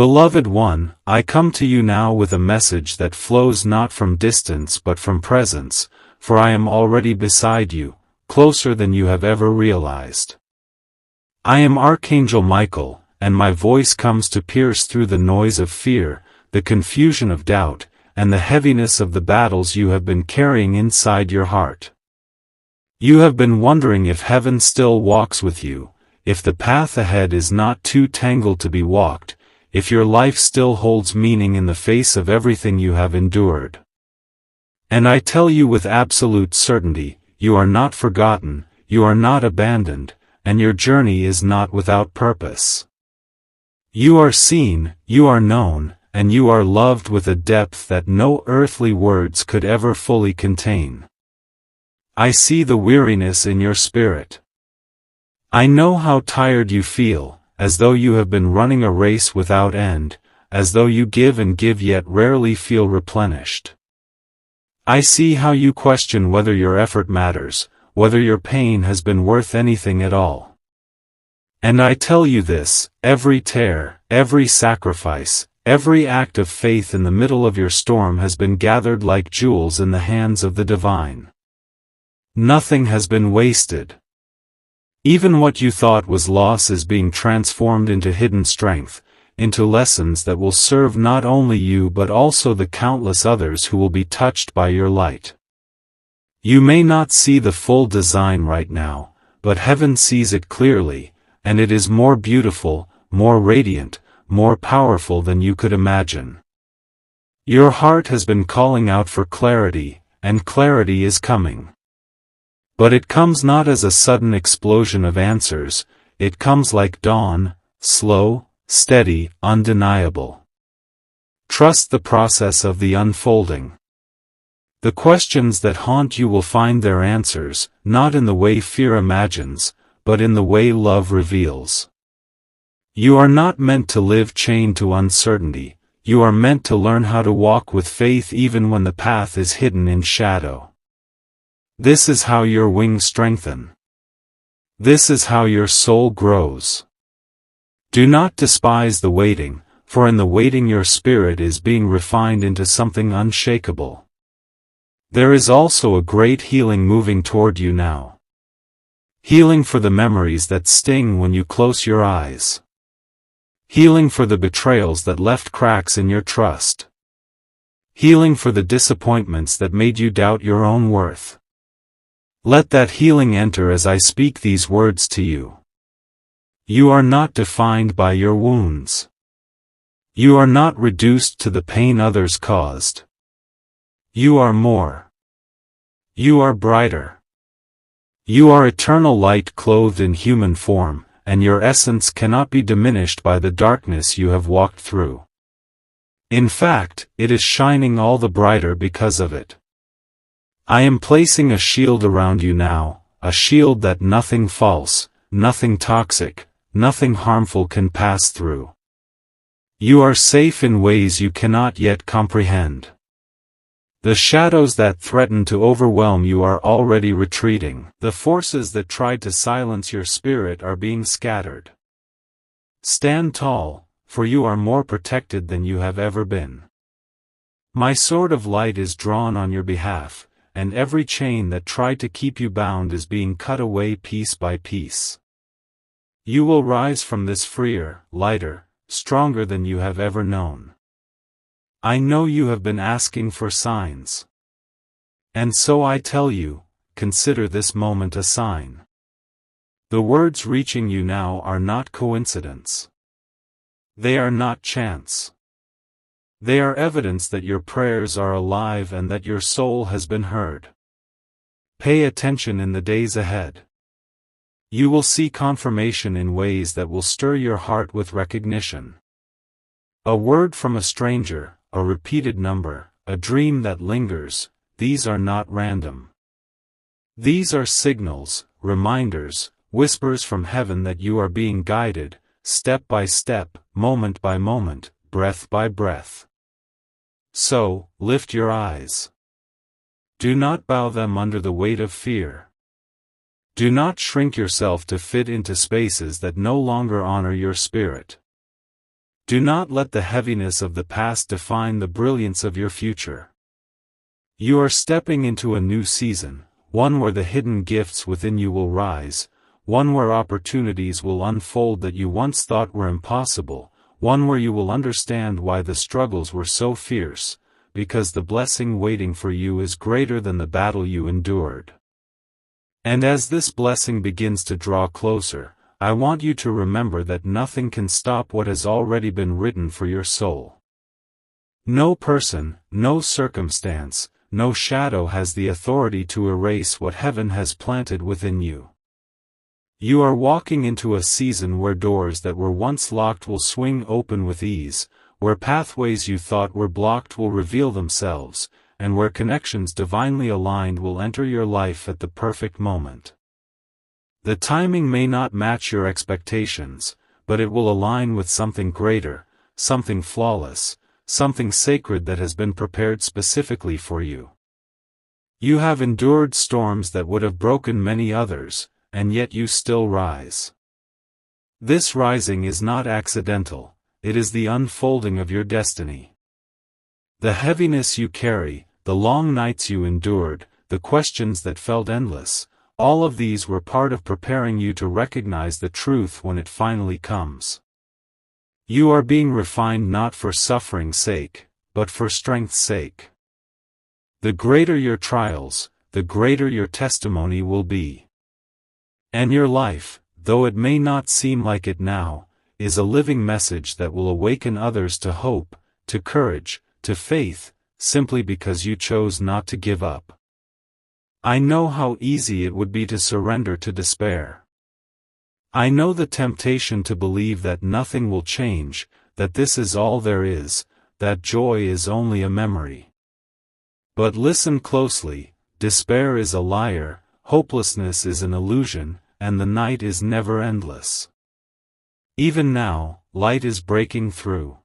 Beloved one, I come to you now with a message that flows not from distance but from presence, for I am already beside you, closer than you have ever realized. I am Archangel Michael, and my voice comes to pierce through the noise of fear, the confusion of doubt, and the heaviness of the battles you have been carrying inside your heart. You have been wondering if heaven still walks with you, if the path ahead is not too tangled to be walked, if your life still holds meaning in the face of everything you have endured. And I tell you with absolute certainty, you are not forgotten, you are not abandoned, and your journey is not without purpose. You are seen, you are known, and you are loved with a depth that no earthly words could ever fully contain. I see the weariness in your spirit. I know how tired you feel, as though you have been running a race without end, as though you give and give yet rarely feel replenished. I see how you question whether your effort matters, whether your pain has been worth anything at all. And I tell you this, every tear, every sacrifice, every act of faith in the middle of your storm has been gathered like jewels in the hands of the divine. Nothing has been wasted. Even what you thought was loss is being transformed into hidden strength, into lessons that will serve not only you but also the countless others who will be touched by your light. You may not see the full design right now, but heaven sees it clearly, and it is more beautiful, more radiant, more powerful than you could imagine. Your heart has been calling out for clarity, and clarity is coming. But it comes not as a sudden explosion of answers, it comes like dawn, slow, steady, undeniable. Trust the process of the unfolding. The questions that haunt you will find their answers, not in the way fear imagines, but in the way love reveals. You are not meant to live chained to uncertainty, you are meant to learn how to walk with faith even when the path is hidden in shadow. This is how your wings strengthen. This is how your soul grows. Do not despise the waiting, for in the waiting your spirit is being refined into something unshakable. There is also a great healing moving toward you now. Healing for the memories that sting when you close your eyes. Healing for the betrayals that left cracks in your trust. Healing for the disappointments that made you doubt your own worth. Let that healing enter as I speak these words to you. You are not defined by your wounds. You are not reduced to the pain others caused. You are more. You are brighter. You are eternal light clothed in human form, and your essence cannot be diminished by the darkness you have walked through. In fact, it is shining all the brighter because of it. I am placing a shield around you now, a shield that nothing false, nothing toxic, nothing harmful can pass through. You are safe in ways you cannot yet comprehend. The shadows that threaten to overwhelm you are already retreating. The forces that tried to silence your spirit are being scattered. Stand tall, for you are more protected than you have ever been. My sword of light is drawn on your behalf, and every chain that tried to keep you bound is being cut away piece by piece. You will rise from this freer, lighter, stronger than you have ever known. I know you have been asking for signs. And so I tell you, consider this moment a sign. The words reaching you now are not coincidence. They are not chance. They are evidence that your prayers are alive and that your soul has been heard. Pay attention in the days ahead. You will see confirmation in ways that will stir your heart with recognition. A word from a stranger, a repeated number, a dream that lingers, these are not random. These are signals, reminders, whispers from heaven that you are being guided, step by step, moment by moment, breath by breath. So, lift your eyes. Do not bow them under the weight of fear. Do not shrink yourself to fit into spaces that no longer honor your spirit. Do not let the heaviness of the past define the brilliance of your future. You are stepping into a new season, one where the hidden gifts within you will rise, one where opportunities will unfold that you once thought were impossible, one where you will understand why the struggles were so fierce, because the blessing waiting for you is greater than the battle you endured. And as this blessing begins to draw closer, I want you to remember that nothing can stop what has already been written for your soul. No person, no circumstance, no shadow has the authority to erase what heaven has planted within you. You are walking into a season where doors that were once locked will swing open with ease, where pathways you thought were blocked will reveal themselves, and where connections divinely aligned will enter your life at the perfect moment. The timing may not match your expectations, but it will align with something greater, something flawless, something sacred that has been prepared specifically for you. You have endured storms that would have broken many others, and yet you still rise. This rising is not accidental, it is the unfolding of your destiny. The heaviness you carry, the long nights you endured, the questions that felt endless, all of these were part of preparing you to recognize the truth when it finally comes. You are being refined not for suffering's sake, but for strength's sake. The greater your trials, the greater your testimony will be. And your life, though it may not seem like it now, is a living message that will awaken others to hope, to courage, to faith, simply because you chose not to give up. I know how easy it would be to surrender to despair. I know the temptation to believe that nothing will change, that this is all there is, that joy is only a memory. But listen closely, despair is a liar, hopelessness is an illusion, and the night is never endless. Even now, light is breaking through.